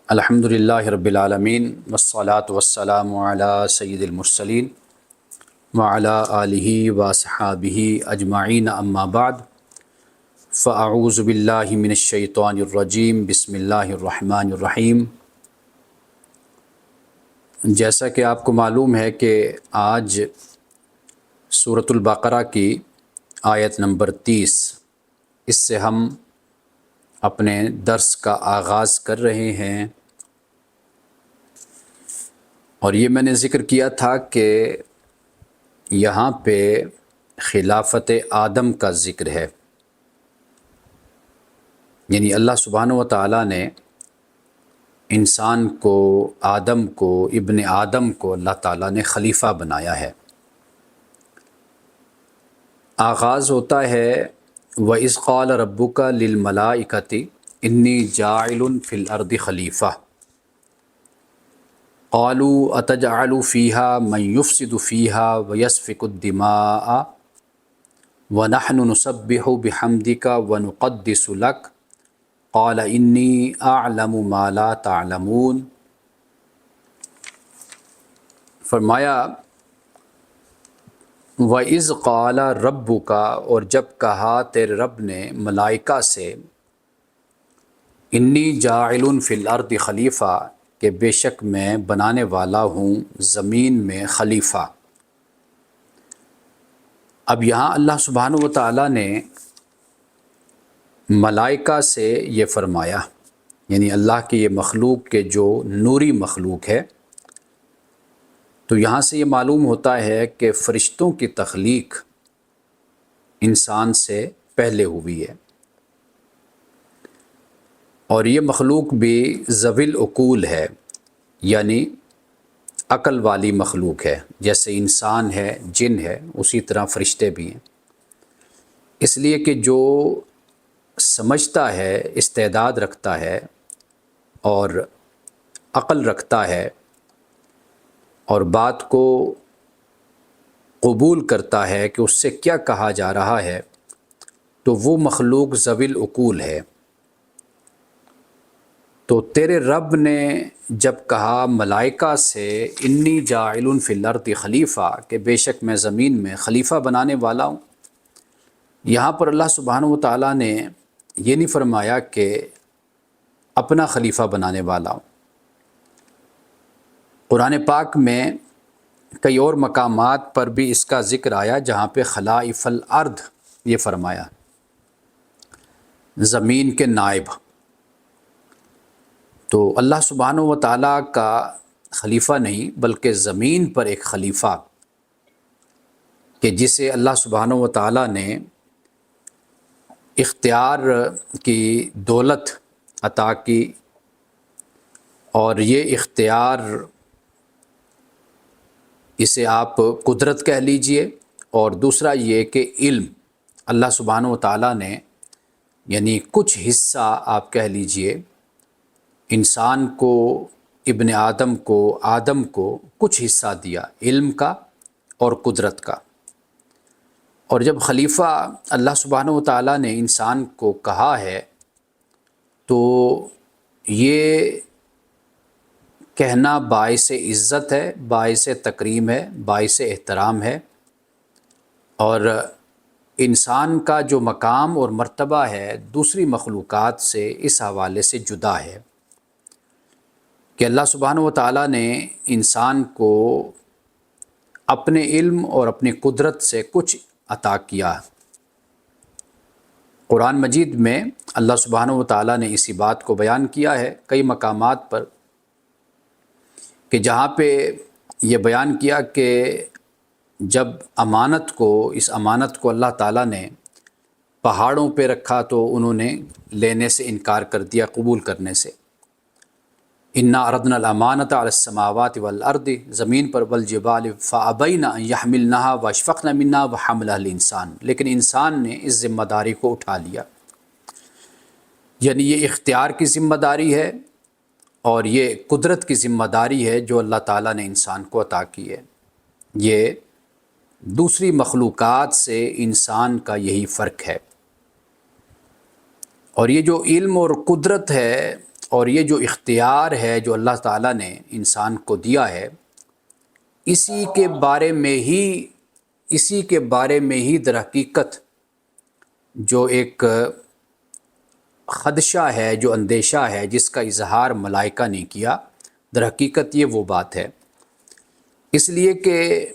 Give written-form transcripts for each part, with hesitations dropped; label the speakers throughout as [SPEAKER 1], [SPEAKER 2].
[SPEAKER 1] الحمد للہ رب العالمین والصلاة والسلام علی سید المرسلین وعلی آلہ وصحابہ اجمعین اما بعد فاعوذ باللہ من الشیطان الرجیم بسم اللہ الرحمن الرحیم۔ جیسا کہ آپ کو معلوم ہے کہ آج سورۃ البقرہ کی آیت نمبر 30 اس سے ہم اپنے درس کا آغاز کر رہے ہیں، اور یہ میں نے ذکر کیا تھا کہ یہاں پہ خلافت آدم کا ذکر ہے، یعنی اللہ سبحانہ و تعالیٰ نے انسان کو، آدم کو، ابن آدم کو اللہ تعالیٰ نے خلیفہ بنایا ہے۔ آغاز ہوتا ہے وَإِذْ قَالَ رَبُّكَ لِلْمَلَائِكَةِ إِنِّي جَاعِلٌ فِي الْأَرْضِ خَلِيفَةً قَالُوا أَتَجْعَلُ فِيهَا مَن يُفْسِدُ فِيهَا وَيَسْفِكُ الدِّمَاءَ وَنَحْنُ نُسَبِّحُ بِحَمْدِكَ وَنُقَدِّسُ لَكَ قَالَ إِنِّي أَعْلَمُ مَا لَا تَعْلَمُونَ۔ فرمایا وَإِذْ قَالَ رَبُّكَ، اور جب کہا تیرے رب نے ملائکہ سے، انی جاعل فی الارض خلیفہ، کہ بے شک میں بنانے والا ہوں زمین میں خلیفہ۔ اب یہاں اللہ سبحانہ و تعالیٰ نے ملائکہ سے یہ فرمایا، یعنی اللہ کی یہ مخلوق کے جو نوری مخلوق ہے، تو یہاں سے یہ معلوم ہوتا ہے کہ فرشتوں کی تخلیق انسان سے پہلے ہوئی ہے، اور یہ مخلوق بھی ذوی العقول ہے، یعنی عقل والی مخلوق ہے۔ جیسے انسان ہے، جن ہے، اسی طرح فرشتے بھی ہیں، اس لیے کہ جو سمجھتا ہے، استعداد رکھتا ہے اور عقل رکھتا ہے اور بات کو قبول کرتا ہے کہ اس سے کیا کہا جا رہا ہے، تو وہ مخلوق ذوی العقول ہے۔ تو تیرے رب نے جب کہا ملائکہ سے انی جاعل فی الارض خلیفہ، کہ بے شک میں زمین میں خلیفہ بنانے والا ہوں، یہاں پر اللہ سبحانہ و تعالیٰ نے یہ نہیں فرمایا کہ اپنا خلیفہ بنانے والا ہوں۔ قرآن پاک میں کئی اور مقامات پر بھی اس کا ذکر آیا جہاں پہ خلائف الارض یہ فرمایا، زمین کے نائب۔ تو اللہ سبحانہ و تعالیٰ کا خلیفہ نہیں بلکہ زمین پر ایک خلیفہ، کہ جسے اللہ سبحانہ و تعالیٰ نے اختیار کی دولت عطا کی، اور یہ اختیار اسے آپ قدرت کہہ لیجئے، اور دوسرا یہ کہ علم اللہ سبحانہ و تعالیٰ نے، یعنی کچھ حصہ آپ کہہ لیجئے انسان کو، ابن آدم کو کچھ حصہ دیا علم کا اور قدرت کا۔ اور جب خلیفہ اللہ سبحانہ و تعالیٰ نے انسان کو کہا ہے، تو یہ کہنا باعث عزت ہے، باعث تکریم ہے، باعث احترام ہے، اور انسان کا جو مقام اور مرتبہ ہے دوسری مخلوقات سے اس حوالے سے جدا ہے کہ اللہ سبحانہ و تعالیٰ نے انسان کو اپنے علم اور اپنی قدرت سے کچھ عطا کیا۔ قرآن مجید میں اللہ سبحانہ و تعالیٰ نے اسی بات کو بیان کیا ہے کئی مقامات پر، کہ جہاں پہ یہ بیان کیا کہ جب اس امانت کو اللہ تعالیٰ نے پہاڑوں پہ رکھا تو انہوں نے لینے سے انکار کر دیا، قبول کرنے سے۔ انا عرضنا الامانۃ علی السماوات والارض، زمین پر، والجبال فابین ان یحملنها واشفقن منها وحملها الانسان، لیکن انسان نے اس ذمہ داری کو اٹھا لیا۔ یعنی یہ اختیار کی ذمہ داری ہے اور یہ قدرت کی ذمہ داری ہے جو اللہ تعالیٰ نے انسان کو عطا کی ہے۔ یہ دوسری مخلوقات سے انسان کا یہی فرق ہے، اور یہ جو علم اور قدرت ہے اور یہ جو اختیار ہے جو اللہ تعالیٰ نے انسان کو دیا ہے، اسی کے بارے میں ہی در حقیقت جو ایک خدشہ ہے، جو اندیشہ ہے، جس کا اظہار ملائکہ نے کیا، در حقیقت یہ وہ بات ہے۔ اس لیے کہ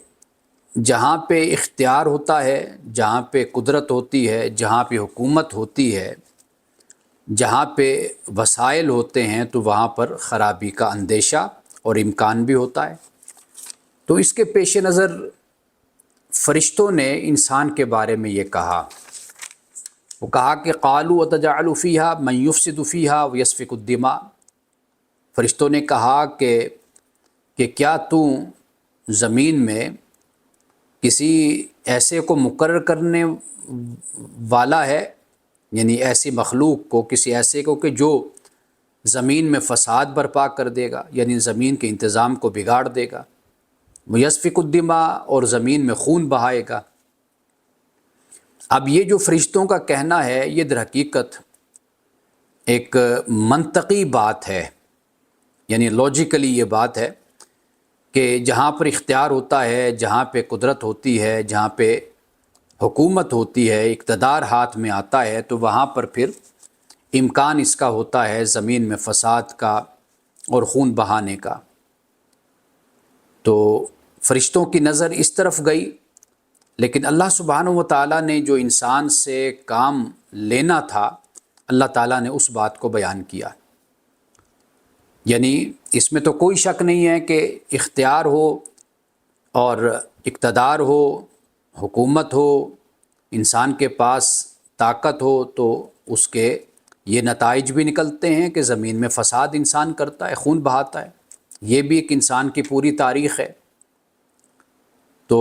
[SPEAKER 1] جہاں پہ اختیار ہوتا ہے، جہاں پہ قدرت ہوتی ہے، جہاں پہ حکومت ہوتی ہے، جہاں پہ وسائل ہوتے ہیں، تو وہاں پر خرابی کا اندیشہ اور امکان بھی ہوتا ہے۔ تو اس کے پیش نظر فرشتوں نے انسان کے بارے میں یہ کہا، وہ کہا کہ قالوا وتجعل فیہا من یفسد فیہا ویسفک الدماء۔ فرشتوں نے کہا کہ کیا تو زمین میں کسی ایسے کو مقرر کرنے والا ہے، یعنی ایسی مخلوق کو، کسی ایسے کو کہ جو زمین میں فساد برپا کر دے گا، یعنی زمین کے انتظام کو بگاڑ دے گا، ویسفک الدماء، اور زمین میں خون بہائے گا۔ اب یہ جو فرشتوں کا کہنا ہے، یہ در حقیقت ایک منطقی بات ہے، یعنی لاجیکلی یہ بات ہے کہ جہاں پر اختیار ہوتا ہے، جہاں پہ قدرت ہوتی ہے، جہاں پہ حکومت ہوتی ہے، اقتدار ہاتھ میں آتا ہے، تو وہاں پر پھر امکان اس کا ہوتا ہے زمین میں فساد کا اور خون بہانے کا۔ تو فرشتوں کی نظر اس طرف گئی، لیکن اللہ سبحانہ و تعالیٰ نے جو انسان سے کام لینا تھا، اللہ تعالیٰ نے اس بات کو بیان کیا۔ یعنی اس میں تو کوئی شک نہیں ہے کہ اختیار ہو اور اقتدار ہو، حکومت ہو، انسان کے پاس طاقت ہو، تو اس کے یہ نتائج بھی نکلتے ہیں کہ زمین میں فساد انسان کرتا ہے، خون بہاتا ہے۔ یہ بھی ایک انسان کی پوری تاریخ ہے۔ تو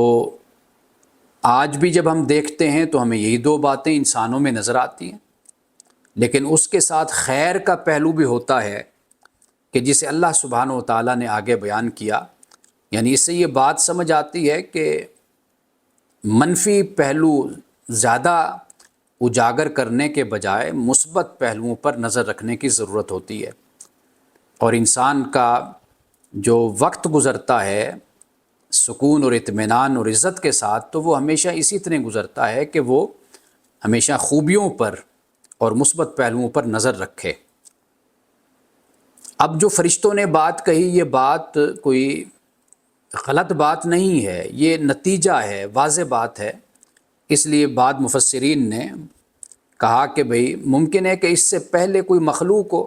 [SPEAKER 1] آج بھی جب ہم دیکھتے ہیں تو ہمیں یہی دو باتیں انسانوں میں نظر آتی ہیں، لیکن اس کے ساتھ خیر کا پہلو بھی ہوتا ہے کہ جسے اللہ سبحانہ و تعالیٰ نے آگے بیان کیا۔ یعنی اس سے یہ بات سمجھ آتی ہے کہ منفی پہلو زیادہ اجاگر کرنے کے بجائے مثبت پہلوؤں پر نظر رکھنے کی ضرورت ہوتی ہے، اور انسان کا جو وقت گزرتا ہے سکون اور اطمینان اور عزت کے ساتھ، تو وہ ہمیشہ اسی طرح گزرتا ہے کہ وہ ہمیشہ خوبیوں پر اور مثبت پہلوؤں پر نظر رکھے۔ اب جو فرشتوں نے بات کہی، یہ بات کوئی غلط بات نہیں ہے، یہ نتیجہ ہے، واضح بات ہے۔ اس لیے بعض مفسرین نے کہا کہ بھئی ممکن ہے کہ اس سے پہلے کوئی مخلوق ہو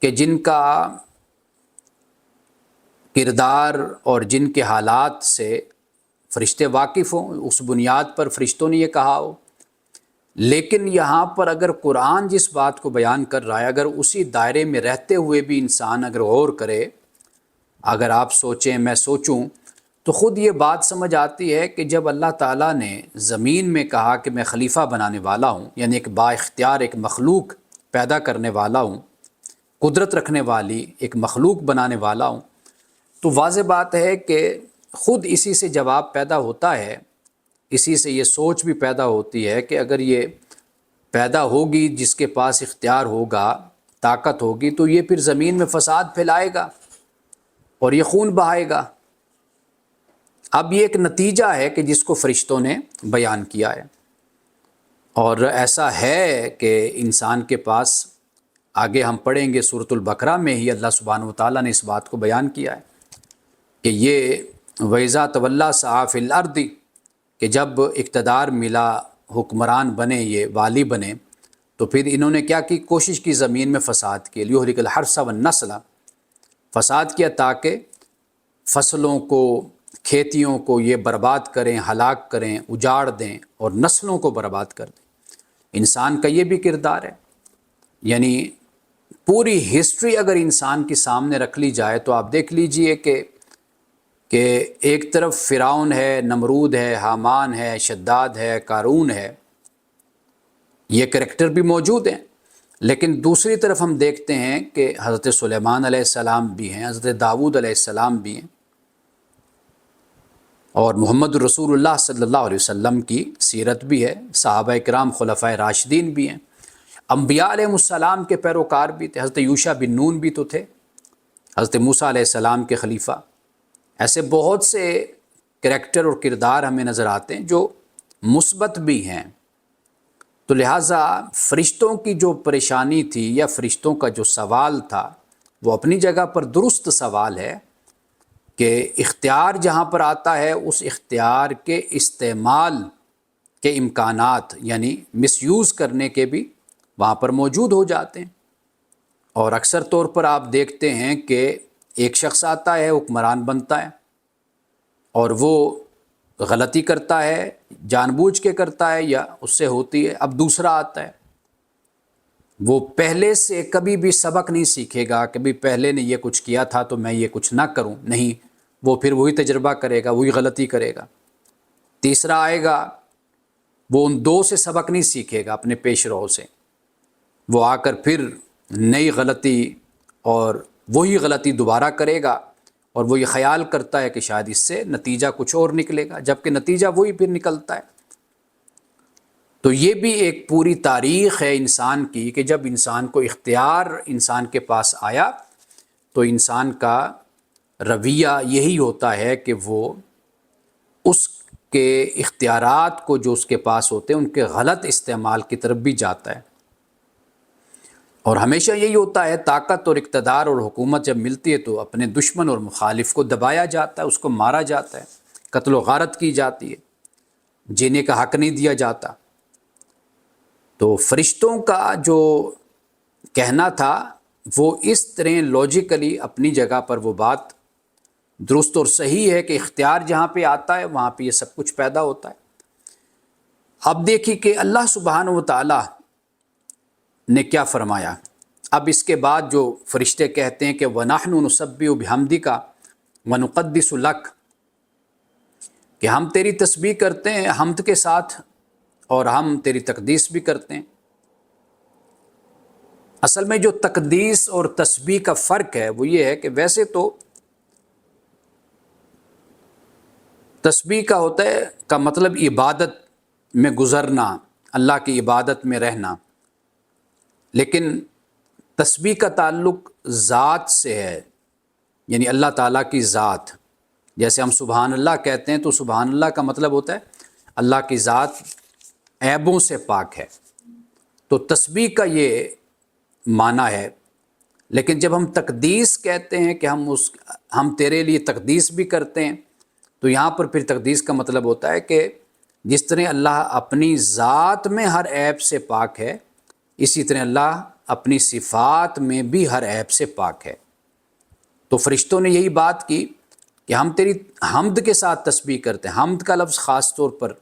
[SPEAKER 1] کہ جن کا کردار اور جن کے حالات سے فرشتے واقف ہوں، اس بنیاد پر فرشتوں نے یہ کہا ہو۔ لیکن یہاں پر اگر قرآن جس بات کو بیان کر رہا ہے، اگر اسی دائرے میں رہتے ہوئے بھی انسان اگر غور کرے، اگر آپ سوچیں، میں سوچوں، تو خود یہ بات سمجھ آتی ہے کہ جب اللہ تعالیٰ نے زمین میں کہا کہ میں خلیفہ بنانے والا ہوں، یعنی ایک با اختیار ایک مخلوق پیدا کرنے والا ہوں، قدرت رکھنے والی ایک مخلوق بنانے والا ہوں، تو واضح بات ہے کہ خود اسی سے جواب پیدا ہوتا ہے، اسی سے یہ سوچ بھی پیدا ہوتی ہے کہ اگر یہ پیدا ہوگی، جس کے پاس اختیار ہوگا، طاقت ہوگی، تو یہ پھر زمین میں فساد پھیلائے گا اور یہ خون بہائے گا۔ اب یہ ایک نتیجہ ہے کہ جس کو فرشتوں نے بیان کیا ہے، اور ایسا ہے کہ انسان کے پاس، آگے ہم پڑھیں گے سورۃ البقرہ میں ہی اللہ سبحانہ و تعالیٰ نے اس بات کو بیان کیا ہے کہ یہ وَإِذَا تَوَلَّىٰ سَعَىٰ فِي الْأَرْضِ، کہ جب اقتدار ملا، حکمران بنے، یہ والی بنے، تو پھر انہوں نے کیا کی، کوشش کی زمین میں فساد کے لیے، لِيُهْلِكَ الْحَرْثَ وَالنَّسْلَ، فساد کیا تاکہ فصلوں کو، کھیتیوں کو یہ برباد کریں، ہلاک کریں، اجاڑ دیں، اور نسلوں کو برباد کر دیں۔ انسان کا یہ بھی کردار ہے۔ یعنی پوری ہسٹری اگر انسان کے سامنے رکھ لی جائے تو آپ دیکھ لیجئے کہ ایک طرف فرعون ہے، نمرود ہے، حامان ہے، شداد ہے، قارون ہے، یہ کریکٹر بھی موجود ہیں، لیکن دوسری طرف ہم دیکھتے ہیں کہ حضرت سلیمان علیہ السلام بھی ہیں، حضرت داؤد علیہ السلام بھی ہیں، اور محمد رسول اللہ صلی اللہ علیہ وسلم کی سیرت بھی ہے، صحابہ کرام خلفائے راشدین بھی ہیں۔ انبیاء علیہ السلام کے پیروکار بھی تھے، حضرت یوشع بن نون بھی تو تھے، حضرت موسیٰ علیہ السلام کے خلیفہ۔ ایسے بہت سے کریکٹر اور کردار ہمیں نظر آتے ہیں جو مثبت بھی ہیں۔ تو لہٰذا فرشتوں کی جو پریشانی تھی یا فرشتوں کا جو سوال تھا وہ اپنی جگہ پر درست سوال ہے کہ اختیار جہاں پر آتا ہے اس اختیار کے استعمال کے امکانات یعنی مس یوز کرنے کے بھی وہاں پر موجود ہو جاتے ہیں۔ اور اکثر طور پر آپ دیکھتے ہیں کہ ایک شخص آتا ہے، حکمران بنتا ہے اور وہ غلطی کرتا ہے، جان بوجھ کے کرتا ہے یا اس سے ہوتی ہے۔ اب دوسرا آتا ہے، وہ پہلے سے کبھی بھی سبق نہیں سیکھے گا، کبھی پہلے نے یہ کچھ کیا تھا تو میں یہ کچھ نہ کروں، نہیں، وہ پھر وہی تجربہ کرے گا، وہی غلطی کرے گا۔ تیسرا آئے گا، وہ ان دو سے سبق نہیں سیکھے گا، اپنے پیش رو سے، وہ آ کر پھر نئی غلطی اور وہی غلطی دوبارہ کرے گا، اور وہ یہ خیال کرتا ہے کہ شاید اس سے نتیجہ کچھ اور نکلے گا، جبکہ نتیجہ وہی پھر نکلتا ہے۔ تو یہ بھی ایک پوری تاریخ ہے انسان کی کہ جب انسان کو اختیار انسان کے پاس آیا تو انسان کا رویہ یہی ہوتا ہے کہ وہ اس کے اختیارات کو جو اس کے پاس ہوتے ہیں ان کے غلط استعمال کی طرف بھی جاتا ہے۔ اور ہمیشہ یہی ہوتا ہے، طاقت اور اقتدار اور حکومت جب ملتی ہے تو اپنے دشمن اور مخالف کو دبایا جاتا ہے، اس کو مارا جاتا ہے، قتل و غارت کی جاتی ہے، جینے کا حق نہیں دیا جاتا۔ تو فرشتوں کا جو کہنا تھا وہ اس طرح لاجیکلی اپنی جگہ پر وہ بات درست اور صحیح ہے کہ اختیار جہاں پہ آتا ہے وہاں پہ یہ سب کچھ پیدا ہوتا ہے۔ اب دیکھیے کہ اللہ سبحانہ و تعالی نے کیا فرمایا۔ اب اس کے بعد جو فرشتے کہتے ہیں کہ وَنَحْنُ نُسَبِّحُ بِحَمْدِكَ وَنُقَدِّسُ لَكَ، کہ ہم تیری تسبیح کرتے ہیں حمد کے ساتھ اور ہم تیری تقدیس بھی کرتے ہیں۔ اصل میں جو تقدیس اور تسبیح کا فرق ہے وہ یہ ہے کہ ویسے تو تسبیح کا ہوتا ہے کا مطلب عبادت میں گزرنا، اللہ کی عبادت میں رہنا، لیکن تسبیح کا تعلق ذات سے ہے، یعنی اللہ تعالیٰ کی ذات۔ جیسے ہم سبحان اللہ کہتے ہیں تو سبحان اللہ کا مطلب ہوتا ہے اللہ کی ذات عیبوں سے پاک ہے، تو تسبیح کا یہ معنی ہے۔ لیکن جب ہم تقدیس کہتے ہیں کہ ہم تیرے لیے تقدیس بھی کرتے ہیں، تو یہاں پر پھر تقدیس کا مطلب ہوتا ہے کہ جس طرح اللہ اپنی ذات میں ہر عیب سے پاک ہے، اسی طرح اللہ اپنی صفات میں بھی ہر عیب سے پاک ہے۔ تو فرشتوں نے یہی بات کی کہ ہم تیری حمد کے ساتھ تسبیح کرتے ہیں۔ حمد کا لفظ خاص طور پر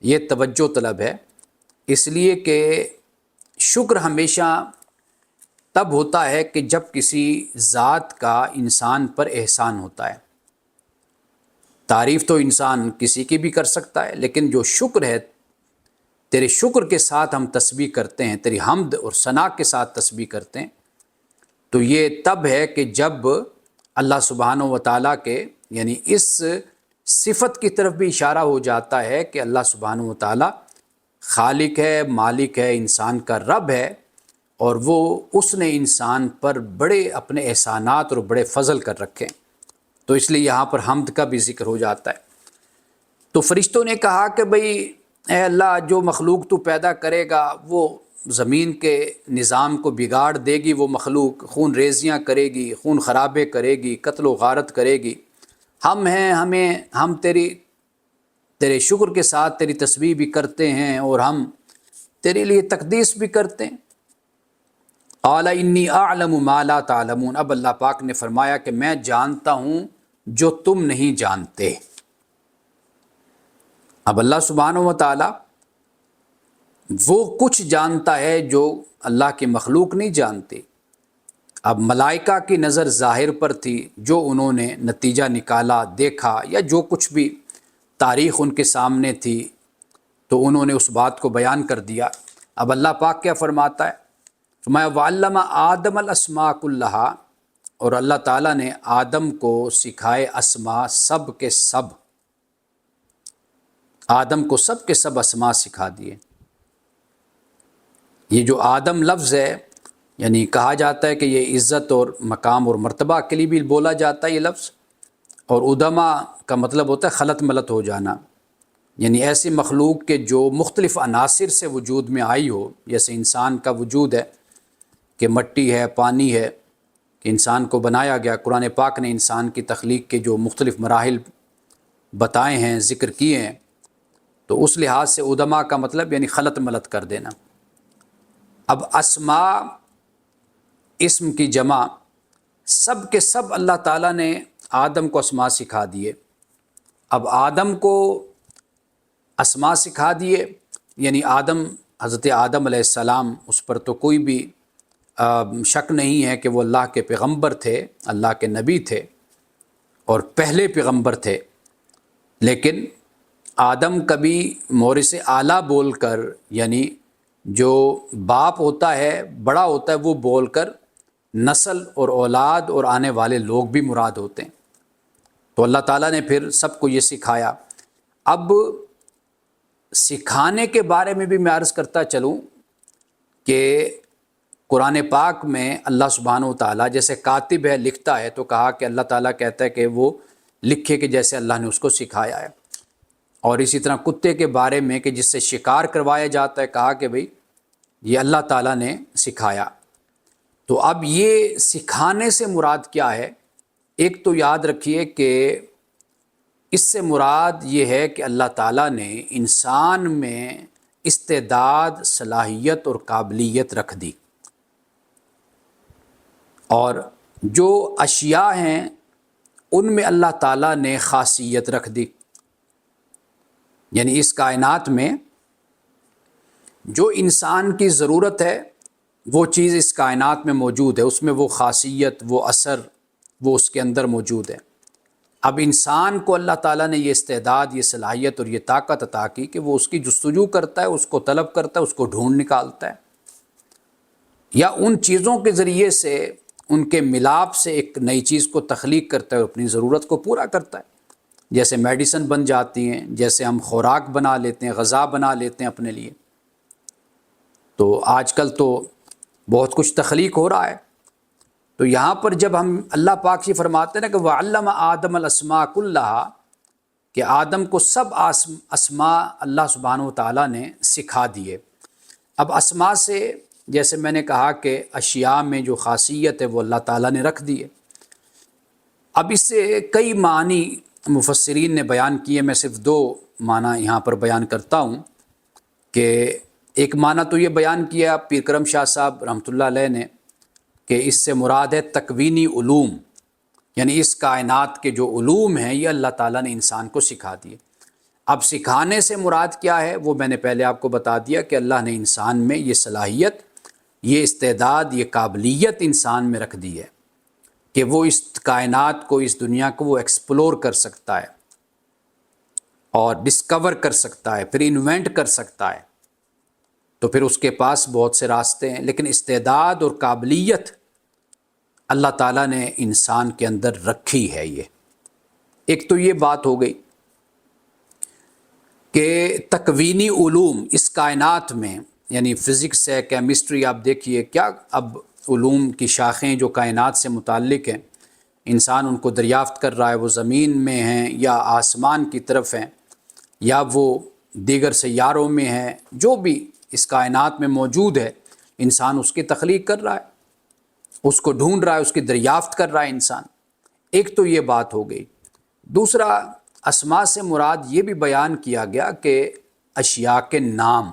[SPEAKER 1] یہ توجہ طلب ہے، اس لیے کہ شکر ہمیشہ تب ہوتا ہے کہ جب کسی ذات کا انسان پر احسان ہوتا ہے۔ تعریف تو انسان کسی کی بھی کر سکتا ہے، لیکن جو شکر ہے، تیرے شکر کے ساتھ ہم تسبیح کرتے ہیں، تیری حمد اور ثنا کے ساتھ تسبیح کرتے ہیں، تو یہ تب ہے کہ جب اللہ سبحانہ و تعالیٰ کے یعنی اس صفت کی طرف بھی اشارہ ہو جاتا ہے کہ اللہ سبحانہ و تعالیٰ خالق ہے، مالک ہے، انسان کا رب ہے، اور وہ اس نے انسان پر بڑے اپنے احسانات اور بڑے فضل کر رکھے، تو اس لیے یہاں پر حمد کا بھی ذکر ہو جاتا ہے۔ تو فرشتوں نے کہا کہ بھئی اے اللہ، جو مخلوق تو پیدا کرے گا وہ زمین کے نظام کو بگاڑ دے گی، وہ مخلوق خون ریزیاں کرے گی، خون خرابے کرے گی، قتل و غارت کرے گی، ہم ہیں، ہم تیرے شکر کے ساتھ تیری تسبیح بھی کرتے ہیں اور ہم تیرے لیے تقدیس بھی کرتے ہیں۔ قال انی اعلم ما لا تعلمون، اب اللہ پاک نے فرمایا کہ میں جانتا ہوں جو تم نہیں جانتے۔ اب اللہ سبحانہ و تعالی وہ کچھ جانتا ہے جو اللہ کی مخلوق نہیں جانتی۔ اب ملائکہ کی نظر ظاہر پر تھی، جو انہوں نے نتیجہ نکالا، دیکھا، یا جو کچھ بھی تاریخ ان کے سامنے تھی تو انہوں نے اس بات کو بیان کر دیا۔ اب اللہ پاک کیا فرماتا ہے؟ فرمایا وَعَلَّمَ آدَمَ الْأَسْمَاءَ كُلَّهَا، اور اللہ تعالیٰ نے آدم کو سکھائے اسماء سب کے سب، آدم کو سب کے سب اسماء سکھا دیے۔ یہ جو آدم لفظ ہے، یعنی کہا جاتا ہے کہ یہ عزت اور مقام اور مرتبہ کے لیے بھی بولا جاتا ہے یہ لفظ، اور ادما کا مطلب ہوتا ہے خلط ملط ہو جانا، یعنی ایسی مخلوق کے جو مختلف عناصر سے وجود میں آئی ہو، جیسے انسان کا وجود ہے کہ مٹی ہے، پانی ہے، کہ انسان کو بنایا گیا۔ قرآن پاک نے انسان کی تخلیق کے جو مختلف مراحل بتائے ہیں، ذکر کیے ہیں، تو اس لحاظ سے ادما کا مطلب یعنی خلط ملط کر دینا۔ اب اسماء اسم کی جمع سب کے سب اللہ تعالیٰ نے آدم کو اسماء سکھا دیے۔ اب آدم کو اسماء سکھا دیے، یعنی حضرت آدم علیہ السلام، اس پر تو کوئی بھی شک نہیں ہے کہ وہ اللہ کے پیغمبر تھے، اللہ کے نبی تھے اور پہلے پیغمبر تھے، لیکن آدم کبھی مورث اعلیٰ بول کر، یعنی جو باپ ہوتا ہے، بڑا ہوتا ہے، وہ بول کر نسل اور اولاد اور آنے والے لوگ بھی مراد ہوتے ہیں۔ تو اللہ تعالیٰ نے پھر سب کو یہ سکھایا۔ اب سکھانے کے بارے میں بھی میں عرض کرتا چلوں کہ قرآن پاک میں اللہ سبحانہ و تعالیٰ جیسے کاتب ہے، لکھتا ہے، تو کہا کہ اللہ تعالیٰ کہتا ہے کہ وہ لکھے کہ جیسے اللہ نے اس کو سکھایا ہے۔ اور اسی طرح کتے کے بارے میں کہ جس سے شکار کروایا جاتا ہے، کہا کہ بھئی یہ اللہ تعالیٰ نے سکھایا۔ تو اب یہ سکھانے سے مراد کیا ہے؟ ایک تو یاد رکھیے کہ اس سے مراد یہ ہے کہ اللہ تعالیٰ نے انسان میں استعداد، صلاحیت اور قابلیت رکھ دی، اور جو اشیاء ہیں ان میں اللہ تعالیٰ نے خاصیت رکھ دی، یعنی اس کائنات میں جو انسان کی ضرورت ہے وہ چیز اس کائنات میں موجود ہے، اس میں وہ خاصیت، وہ اثر، وہ اس کے اندر موجود ہے۔ اب انسان کو اللہ تعالیٰ نے یہ استعداد، یہ صلاحیت اور یہ طاقت عطا کی کہ وہ اس کی جستجو کرتا ہے، اس کو طلب کرتا ہے، اس کو ڈھونڈ نکالتا ہے، یا ان چیزوں کے ذریعے سے، ان کے ملاپ سے ایک نئی چیز کو تخلیق کرتا ہے اور اپنی ضرورت کو پورا کرتا ہے۔ جیسے میڈیسن بن جاتی ہیں، جیسے ہم خوراک بنا لیتے ہیں، غذا بنا لیتے ہیں اپنے لیے۔ تو آج کل تو بہت کچھ تخلیق ہو رہا ہے۔ تو یہاں پر جب ہم اللہ پاک یہ فرماتے ہیں نا کہ وَعَلَّمَ آدَمَ الْأَسْمَاءَ كُلَّهَا، کہ آدم کو سب اسماء اللہ سبحانہ و تعالیٰ نے سکھا دیے۔ اب اسماء سے جیسے میں نے کہا کہ اشیاء میں جو خاصیت ہے وہ اللہ تعالیٰ نے رکھ دی ہے۔ اب اس سے کئی معنی مفسرین نے بیان کیے، میں صرف 2 معنی یہاں پر بیان کرتا ہوں۔ کہ ایک معنی تو یہ بیان کیا پیر کرم شاہ صاحب رحمۃ اللہ علیہ نے کہ اس سے مراد ہے تکوینی علوم، یعنی اس کائنات کے جو علوم ہیں یہ اللہ تعالیٰ نے انسان کو سکھا دیے۔ اب سکھانے سے مراد کیا ہے وہ میں نے پہلے آپ کو بتا دیا کہ اللہ نے انسان میں یہ صلاحیت، یہ استعداد، یہ قابلیت انسان میں رکھ دی ہے کہ وہ اس کائنات کو، اس دنیا کو وہ ایکسپلور کر سکتا ہے اور ڈسکور کر سکتا ہے، پھر انوینٹ کر سکتا ہے۔ تو پھر اس کے پاس بہت سے راستے ہیں، لیکن استعداد اور قابلیت اللہ تعالیٰ نے انسان کے اندر رکھی ہے۔ یہ ایک تو یہ بات ہو گئی کہ تکوینی علوم اس کائنات میں، یعنی فزکس ہے، کیمسٹری، آپ دیکھیے کیا اب علوم کی شاخیں جو کائنات سے متعلق ہیں، انسان ان کو دریافت کر رہا ہے، وہ زمین میں ہیں یا آسمان کی طرف ہیں یا وہ دیگر سیاروں میں ہیں، جو بھی اس کائنات میں موجود ہے انسان اس کی تخلیق کر رہا ہے، اس کو ڈھونڈ رہا ہے، اس کی دریافت کر رہا ہے انسان۔ ایک تو یہ بات ہو گئی۔ دوسرا، اسماء سے مراد یہ بھی بیان کیا گیا کہ اشیاء کے نام،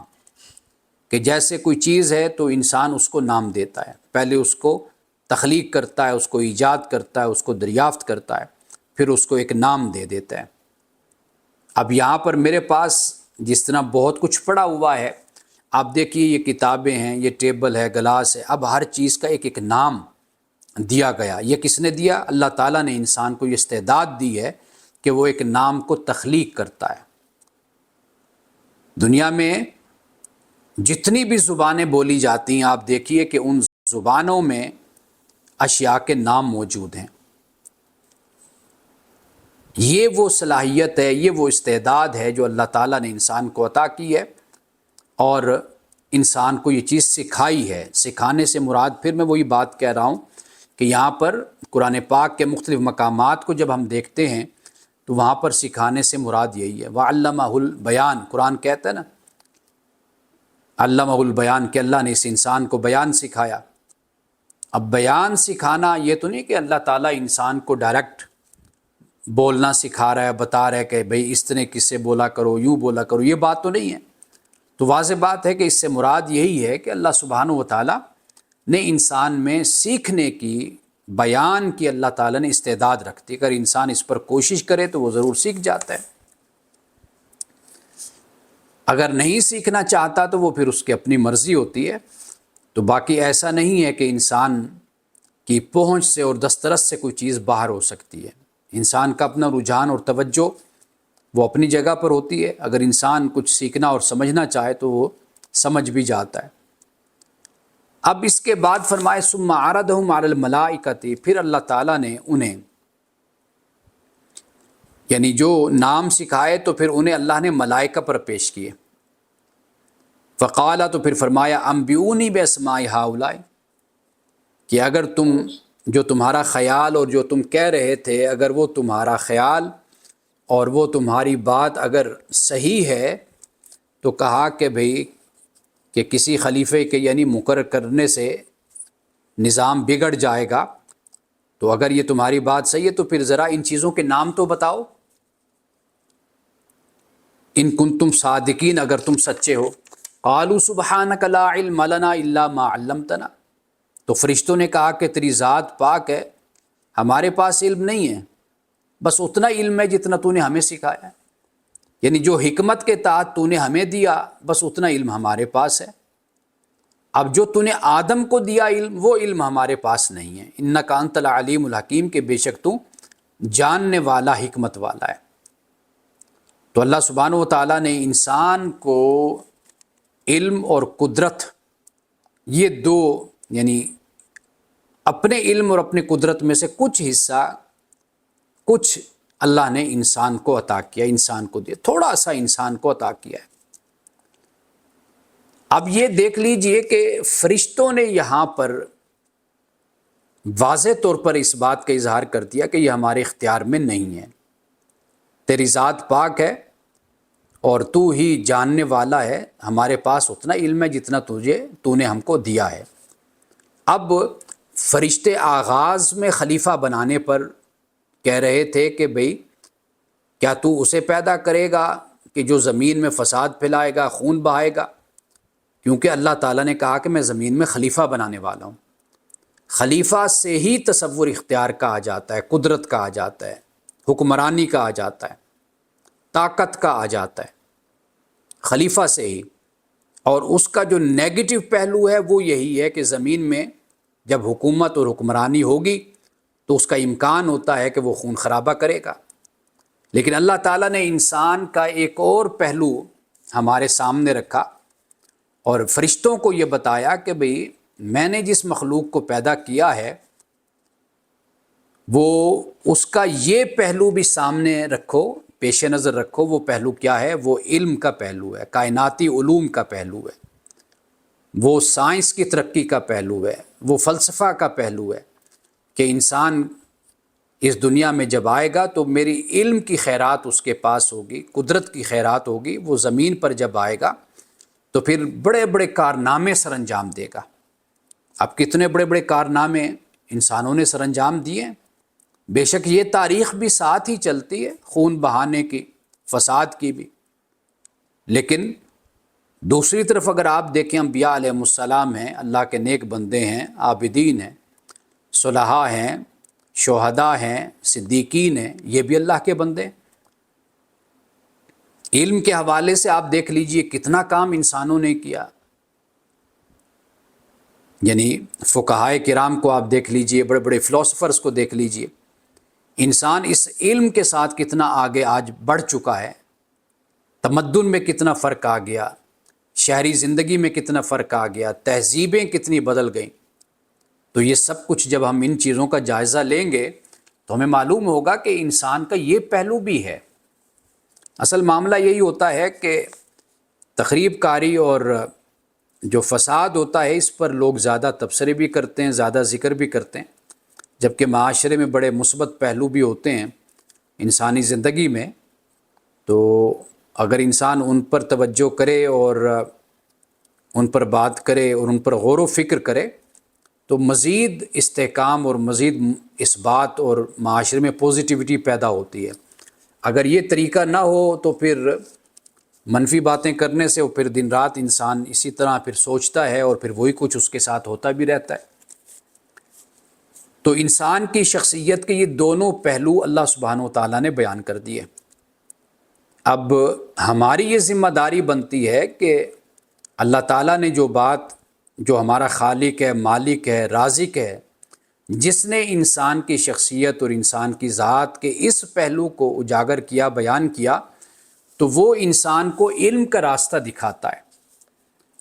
[SPEAKER 1] کہ جیسے کوئی چیز ہے تو انسان اس کو نام دیتا ہے، پہلے اس کو تخلیق کرتا ہے، اس کو ایجاد کرتا ہے، اس کو دریافت کرتا ہے، پھر اس کو ایک نام دے دیتا ہے۔ اب یہاں پر میرے پاس جس طرح بہت کچھ پڑا ہوا ہے، آپ دیکھیے یہ کتابیں ہیں، یہ ٹیبل ہے، گلاس ہے، اب ہر چیز کا ایک ایک نام دیا گیا۔ یہ کس نے دیا؟ اللہ تعالیٰ نے انسان کو یہ استعداد دی ہے کہ وہ ایک نام کو تخلیق کرتا ہے۔ دنیا میں جتنی بھی زبانیں بولی جاتی ہیں، آپ دیکھیے کہ ان زبانوں میں اشیاء کے نام موجود ہیں۔ یہ وہ صلاحیت ہے، یہ وہ استعداد ہے جو اللہ تعالیٰ نے انسان کو عطا کی ہے، اور انسان کو یہ چیز سکھائی ہے۔ سکھانے سے مراد پھر میں وہی بات کہہ رہا ہوں کہ یہاں پر قرآن پاک کے مختلف مقامات کو جب ہم دیکھتے ہیں تو وہاں پر سکھانے سے مراد یہی ہے۔ وَعَلَّمَهُ الْبَيَانَ، قرآن کہتا ہے نا علمہ البیان، کہ اللہ نے اس انسان کو بیان سکھایا۔ اب بیان سکھانا یہ تو نہیں کہ اللہ تعالیٰ انسان کو ڈائریکٹ بولنا سکھا رہا ہے، بتا رہا ہے کہ بھئی اس طرح کس سے بولا کرو، یوں بولا کرو، یہ بات تو نہیں ہے۔ تو واضح بات ہے کہ اس سے مراد یہی ہے کہ اللہ سبحانہ و تعالیٰ نے انسان میں سیکھنے کی، بیان کی اللہ تعالیٰ نے استعداد رکھتی ہے۔ اگر انسان اس پر کوشش کرے تو وہ ضرور سیکھ جاتا ہے، اگر نہیں سیکھنا چاہتا تو وہ پھر اس کی اپنی مرضی ہوتی ہے۔ تو باقی ایسا نہیں ہے کہ انسان کی پہنچ سے اور دسترس سے کوئی چیز باہر ہو سکتی ہے۔ انسان کا اپنا رجحان اور توجہ وہ اپنی جگہ پر ہوتی ہے۔ اگر انسان کچھ سیکھنا اور سمجھنا چاہے تو وہ سمجھ بھی جاتا ہے۔ اب اس کے بعد فرمائے ثم عرضهم علی الملائکۃ، پھر اللہ تعالیٰ نے انہیں، یعنی جو نام سکھائے تو پھر انہیں اللہ نے ملائکہ پر پیش کیے۔ فقال، تو پھر فرمایا انبئونی باسماء ہؤلاء، کہ اگر تم، جو تمہارا خیال اور جو تم کہہ رہے تھے، اگر وہ تمہارا خیال اور وہ تمہاری بات اگر صحیح ہے، تو کہا کہ بھئی کہ کسی خلیفے کے یعنی مقرر کرنے سے نظام بگڑ جائے گا، تو اگر یہ تمہاری بات صحیح ہے تو پھر ذرا ان چیزوں کے نام تو بتاؤ، ان کنتم صادقین، اگر تم سچے ہو۔ قالوا سبحانک لا علم لنا الا ما علمتنا، تو فرشتوں نے کہا کہ تیری ذات پاک ہے، ہمارے پاس علم نہیں ہے، بس اتنا علم ہے جتنا تو نے ہمیں سکھایا ہے، یعنی جو حکمت کے تحت تو نے ہمیں دیا بس اتنا علم ہمارے پاس ہے۔ اب جو تو نے آدم کو دیا علم، وہ علم ہمارے پاس نہیں ہے۔ انک انت العلیم الحکیم، کہ بے شک تو جاننے والا، حکمت والا ہے۔ تو اللہ سبحانہ و تعالیٰ نے انسان کو علم اور قدرت، یہ دو، یعنی اپنے علم اور اپنی قدرت میں سے کچھ حصہ، کچھ اللہ نے انسان کو عطا کیا، انسان کو دیا، تھوڑا سا انسان کو عطا کیا ہے۔ اب یہ دیکھ لیجئے کہ فرشتوں نے یہاں پر واضح طور پر اس بات کا اظہار کر دیا کہ یہ ہمارے اختیار میں نہیں ہے، تیری ذات پاک ہے اور تو ہی جاننے والا ہے، ہمارے پاس اتنا علم ہے جتنا تو نے ہم کو دیا ہے۔ اب فرشتے آغاز میں خلیفہ بنانے پر کہہ رہے تھے کہ بھئی کیا تو اسے پیدا کرے گا کہ جو زمین میں فساد پھیلائے گا، خون بہائے گا، کیونکہ اللہ تعالیٰ نے کہا کہ میں زمین میں خلیفہ بنانے والا ہوں۔ خلیفہ سے ہی تصور اختیار کا آ جاتا ہے، قدرت کا آ جاتا ہے، حکمرانی کا آ جاتا ہے، طاقت کا آ جاتا ہے، خلیفہ سے ہی۔ اور اس کا جو نیگیٹو پہلو ہے وہ یہی ہے کہ زمین میں جب حکومت اور حکمرانی ہوگی تو اس کا امکان ہوتا ہے کہ وہ خون خرابہ کرے گا۔ لیکن اللہ تعالیٰ نے انسان کا ایک اور پہلو ہمارے سامنے رکھا اور فرشتوں کو یہ بتایا کہ بھئی میں نے جس مخلوق کو پیدا کیا ہے وہ اس کا یہ پہلو بھی سامنے رکھو، پیش نظر رکھو۔ وہ پہلو کیا ہے؟ وہ علم کا پہلو ہے، کائناتی علوم کا پہلو ہے، وہ سائنس کی ترقی کا پہلو ہے، وہ فلسفہ کا پہلو ہے کہ انسان اس دنیا میں جب آئے گا تو میری علم کی خیرات اس کے پاس ہوگی، قدرت کی خیرات ہوگی۔ وہ زمین پر جب آئے گا تو پھر بڑے بڑے کارنامے سر انجام دے گا۔ اب کتنے بڑے بڑے کارنامے انسانوں نے سر انجام دیے، بے شک یہ تاریخ بھی ساتھ ہی چلتی ہے، خون بہانے کی، فساد کی بھی۔ لیکن دوسری طرف اگر آپ دیکھیں، انبیاء علیہ السلام ہیں، اللہ کے نیک بندے ہیں، عابدین ہیں، صلحاء ہیں، شہداء ہیں، صدیقین ہیں، یہ بھی اللہ کے بندے ہیں۔ علم کے حوالے سے آپ دیکھ لیجئے کتنا کام انسانوں نے کیا، یعنی فقہائے کرام کو آپ دیکھ لیجئے، بڑے بڑے فلاسفرز کو دیکھ لیجئے، انسان اس علم کے ساتھ کتنا آگے آج بڑھ چکا ہے، تمدن میں کتنا فرق آ گیا، شہری زندگی میں کتنا فرق آ گیا، تہذیبیں کتنی بدل گئیں۔ تو یہ سب کچھ جب ہم ان چیزوں کا جائزہ لیں گے تو ہمیں معلوم ہوگا کہ انسان کا یہ پہلو بھی ہے۔ اصل معاملہ یہی ہوتا ہے کہ تخریب کاری اور جو فساد ہوتا ہے اس پر لوگ زیادہ تبصرے بھی کرتے ہیں، زیادہ ذکر بھی کرتے ہیں، جبکہ معاشرے میں بڑے مثبت پہلو بھی ہوتے ہیں انسانی زندگی میں. تو اگر انسان ان پر توجہ کرے اور ان پر بات کرے اور ان پر غور و فکر کرے تو مزید استحکام اور مزید اثبات اور معاشرے میں پوزیٹیوٹی پیدا ہوتی ہے. اگر یہ طریقہ نہ ہو تو پھر منفی باتیں کرنے سے، اور پھر دن رات انسان اسی طرح پھر سوچتا ہے اور پھر وہی کچھ اس کے ساتھ ہوتا بھی رہتا ہے. تو انسان کی شخصیت کے یہ دونوں پہلو اللہ سبحانہ و تعالیٰ نے بیان کر دیے. اب ہماری یہ ذمہ داری بنتی ہے کہ اللہ تعالیٰ نے جو بات، جو ہمارا خالق ہے، مالک ہے، رازق ہے، جس نے انسان کی شخصیت اور انسان کی ذات کے اس پہلو کو اجاگر کیا، بیان کیا، تو وہ انسان کو علم کا راستہ دکھاتا ہے.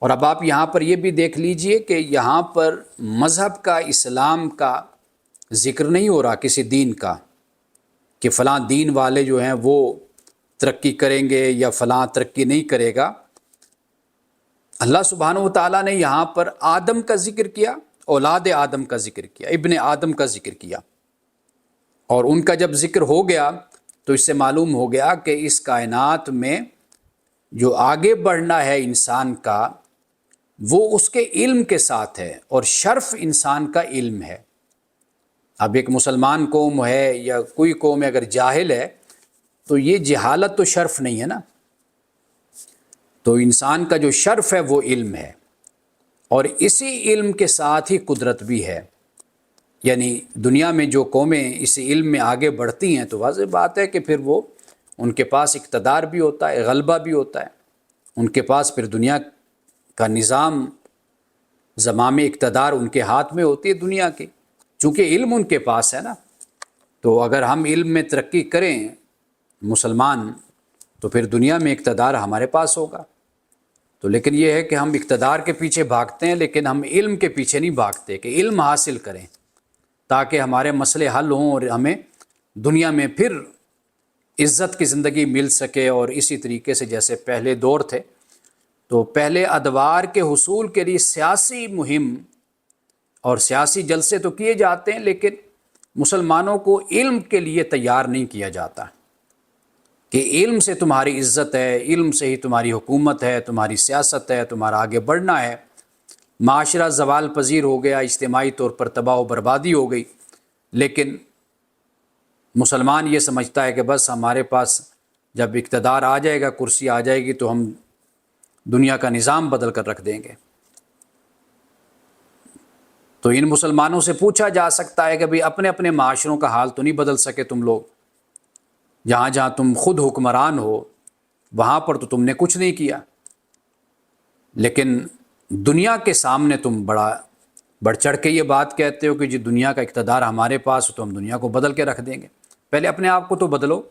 [SPEAKER 1] اور اب آپ یہاں پر یہ بھی دیکھ لیجئے کہ یہاں پر مذہب کا، اسلام کا ذکر نہیں ہو رہا، کسی دین کا، کہ فلاں دین والے جو ہیں وہ ترقی کریں گے یا فلاں ترقی نہیں کرے گا. اللہ سبحانہ و تعالیٰ نے یہاں پر آدم کا ذکر کیا، اولاد آدم کا ذکر کیا، ابن آدم کا ذکر کیا. اور ان کا جب ذکر ہو گیا تو اس سے معلوم ہو گیا کہ اس کائنات میں جو آگے بڑھنا ہے انسان کا وہ اس کے علم کے ساتھ ہے، اور شرف انسان کا علم ہے. اب ایک مسلمان قوم ہے یا کوئی قوم اگر جاہل ہے تو یہ جہالت تو شرف نہیں ہے نا. تو انسان کا جو شرف ہے وہ علم ہے، اور اسی علم کے ساتھ ہی قدرت بھی ہے. یعنی دنیا میں جو قومیں اس علم میں آگے بڑھتی ہیں تو واضح بات ہے کہ پھر وہ ان کے پاس اقتدار بھی ہوتا ہے، غلبہ بھی ہوتا ہے، ان کے پاس پھر دنیا کا نظام، زمام اقتدار ان کے ہاتھ میں ہوتی ہے دنیا کی، چونکہ علم ان کے پاس ہے نا. تو اگر ہم علم میں ترقی کریں مسلمان تو پھر دنیا میں اقتدار ہمارے پاس ہوگا. تو لیکن یہ ہے کہ ہم اقتدار کے پیچھے بھاگتے ہیں لیکن ہم علم کے پیچھے نہیں بھاگتے کہ علم حاصل کریں تاکہ ہمارے مسئلے حل ہوں اور ہمیں دنیا میں پھر عزت کی زندگی مل سکے. اور اسی طریقے سے جیسے پہلے دور تھے تو پہلے ادوار کے حصول کے لیے سیاسی مہم اور سیاسی جلسے تو کیے جاتے ہیں، لیکن مسلمانوں کو علم کے لیے تیار نہیں کیا جاتا کہ علم سے تمہاری عزت ہے، علم سے ہی تمہاری حکومت ہے، تمہاری سیاست ہے، تمہارا آگے بڑھنا ہے. معاشرہ زوال پذیر ہو گیا، اجتماعی طور پر تباہ و بربادی ہو گئی، لیکن مسلمان یہ سمجھتا ہے کہ بس ہمارے پاس جب اقتدار آ جائے گا، کرسی آ جائے گی تو ہم دنیا کا نظام بدل کر رکھ دیں گے. تو ان مسلمانوں سے پوچھا جا سکتا ہے کہ بھئی اپنے اپنے معاشروں کا حال تو نہیں بدل سکے تم لوگ؟ جہاں جہاں تم خود حکمران ہو وہاں پر تو تم نے کچھ نہیں کیا، لیکن دنیا کے سامنے تم بڑھ چڑھ کے یہ بات کہتے ہو کہ جی دنیا کا اقتدار ہمارے پاس ہو تو ہم دنیا کو بدل کے رکھ دیں گے. پہلے اپنے آپ کو تو بدلو،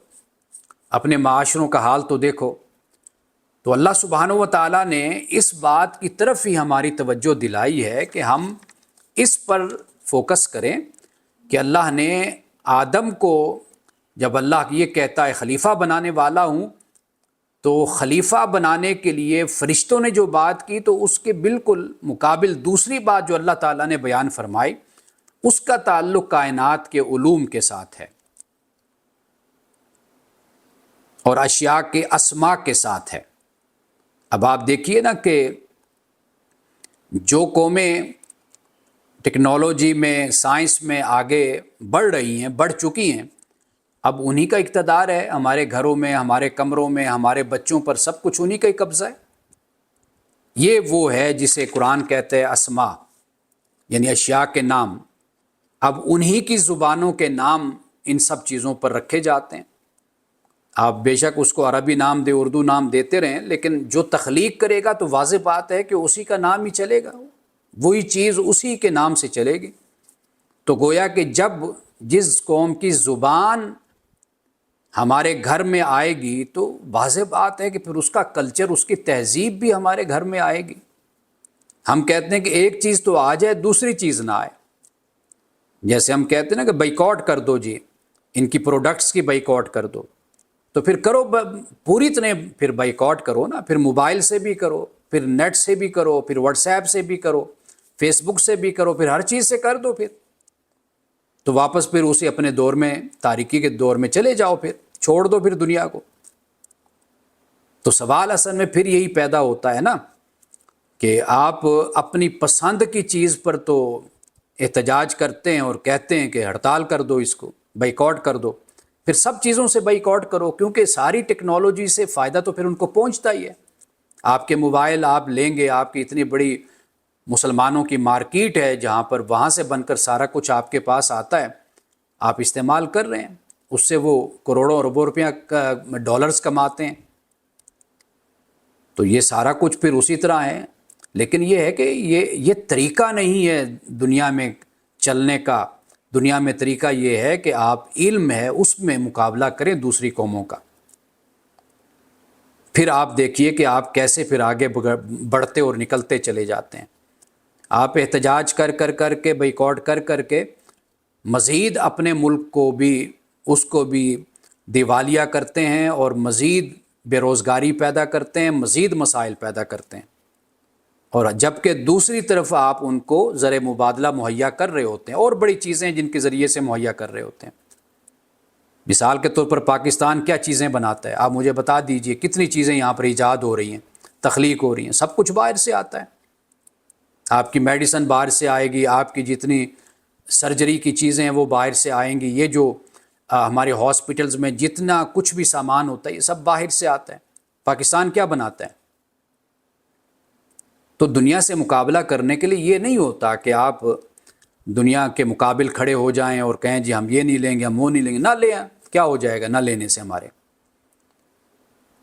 [SPEAKER 1] اپنے معاشروں کا حال تو دیکھو. تو اللہ سبحانہ و تعالیٰ نے اس بات کی طرف ہی ہماری توجہ دلائی ہے کہ ہم اس پر فوکس کریں کہ اللہ نے آدم کو، جب اللہ یہ کہتا ہے خلیفہ بنانے والا ہوں، تو خلیفہ بنانے کے لیے فرشتوں نے جو بات کی تو اس کے بالکل مقابل دوسری بات جو اللہ تعالیٰ نے بیان فرمائی اس کا تعلق کائنات کے علوم کے ساتھ ہے اور اشیاء کے اسماء کے ساتھ ہے. اب آپ دیکھیے نا کہ جو قومیں ٹیکنالوجی میں، سائنس میں آگے بڑھ رہی ہیں، بڑھ چکی ہیں، اب انہی کا اقتدار ہے. ہمارے گھروں میں، ہمارے کمروں میں، ہمارے بچوں پر سب کچھ انہی کا ہی قبضہ ہے. یہ وہ ہے جسے قرآن کہتے ہیں اسماء، یعنی اشیاء کے نام. اب انہی کی زبانوں کے نام ان سب چیزوں پر رکھے جاتے ہیں. آپ بے شک اس کو عربی نام دے، اردو نام دیتے رہیں، لیکن جو تخلیق کرے گا تو واضح بات ہے کہ اسی کا نام ہی چلے گا، وہی چیز اسی کے نام سے چلے گی. تو گویا کہ جب جس قوم کی زبان ہمارے گھر میں آئے گی تو واضح بات ہے کہ پھر اس کا کلچر، اس کی تہذیب بھی ہمارے گھر میں آئے گی. ہم کہتے ہیں کہ ایک چیز تو آ جائے دوسری چیز نہ آئے. جیسے ہم کہتے ہیں نا کہ بائیکاٹ کر دو، جی ان کی پروڈکٹس کی بائیکاٹ کر دو، تو پھر کرو پوری طرح، پھر بائیکاٹ کرو نا، پھر موبائل سے بھی کرو، پھر نیٹ سے بھی کرو، پھر واٹس ایپ سے بھی کرو، فیس بک سے بھی کرو، پھر ہر چیز سے کر دو، پھر تو واپس پھر اسی اپنے دور میں، تاریکی کے دور میں چلے جاؤ، پھر چھوڑ دو پھر دنیا کو۔ تو سوال اصل میں پھر یہی پیدا ہوتا ہے نا کہ آپ اپنی پسند کی چیز پر تو احتجاج کرتے ہیں اور کہتے ہیں کہ ہڑتال کر دو، اس کو بائیکاٹ کر دو، پھر سب چیزوں سے بائیکاٹ کرو، کیونکہ ساری ٹیکنالوجی سے فائدہ تو پھر ان کو پہنچتا ہی ہے۔ آپ کے موبائل آپ لیں گے، آپ کی اتنی بڑی مسلمانوں کی مارکیٹ ہے جہاں پر وہاں سے بن کر سارا کچھ آپ کے پاس آتا ہے، آپ استعمال کر رہے ہیں، اس سے وہ کروڑوں اربوں روپیہ ڈالرز کماتے ہیں۔ تو یہ سارا کچھ پھر اسی طرح ہے، لیکن یہ ہے کہ یہ طریقہ نہیں ہے دنیا میں چلنے کا۔ دنیا میں طریقہ یہ ہے کہ آپ علم ہے اس میں مقابلہ کریں دوسری قوموں کا، پھر آپ دیکھیے کہ آپ کیسے پھر آگے بڑھتے اور نکلتے چلے جاتے ہیں۔ آپ احتجاج کر کے بائیکاٹ کر کے مزید اپنے ملک کو بھی، اس کو بھی دیوالیہ کرتے ہیں اور مزید بے روزگاری پیدا کرتے ہیں، مزید مسائل پیدا کرتے ہیں، اور جبکہ دوسری طرف آپ ان کو زر مبادلہ مہیا کر رہے ہوتے ہیں اور بڑی چیزیں جن کے ذریعے سے مہیا کر رہے ہوتے ہیں۔ مثال کے طور پر پاکستان کیا چیزیں بناتا ہے؟ آپ مجھے بتا دیجئے کتنی چیزیں یہاں پر ایجاد ہو رہی ہیں، تخلیق ہو رہی ہیں، سب کچھ باہر سے آتا ہے۔ آپ کی میڈیسن باہر سے آئے گی، آپ کی جتنی سرجری کی چیزیں ہیں وہ باہر سے آئیں گی، یہ جو ہمارے ہاسپٹلز میں جتنا کچھ بھی سامان ہوتا ہے یہ سب باہر سے آتا ہے۔ پاکستان کیا بناتا ہے؟ تو دنیا سے مقابلہ کرنے کے لیے یہ نہیں ہوتا کہ آپ دنیا کے مقابل کھڑے ہو جائیں اور کہیں جی ہم یہ نہیں لیں گے، ہم وہ نہیں لیں گے، نہ لیں، کیا ہو جائے گا نہ لینے سے ہمارے۔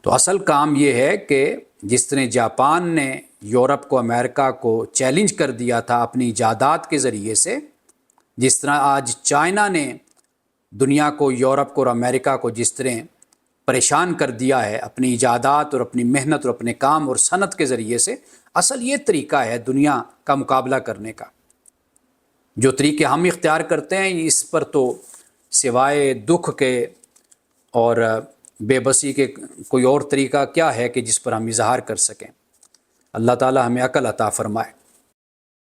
[SPEAKER 1] تو اصل کام یہ ہے کہ جس طرح جاپان نے یورپ کو، امریکہ کو چیلنج کر دیا تھا اپنی ایجادات کے ذریعے سے، جس طرح آج چائنا نے دنیا کو، یورپ کو اور امریکہ کو جس طرح پریشان کر دیا ہے اپنی ایجادات اور اپنی محنت اور اپنے کام اور صنعت کے ذریعے سے، اصل یہ طریقہ ہے دنیا کا مقابلہ کرنے کا۔ جو طریقے ہم اختیار کرتے ہیں اس پر تو سوائے دکھ کے اور بے بسی کے کوئی اور طریقہ کیا ہے کہ جس پر ہم اظہار کر سکیں۔ اللہ تعالی ہمیں عقل عطا فرمائے۔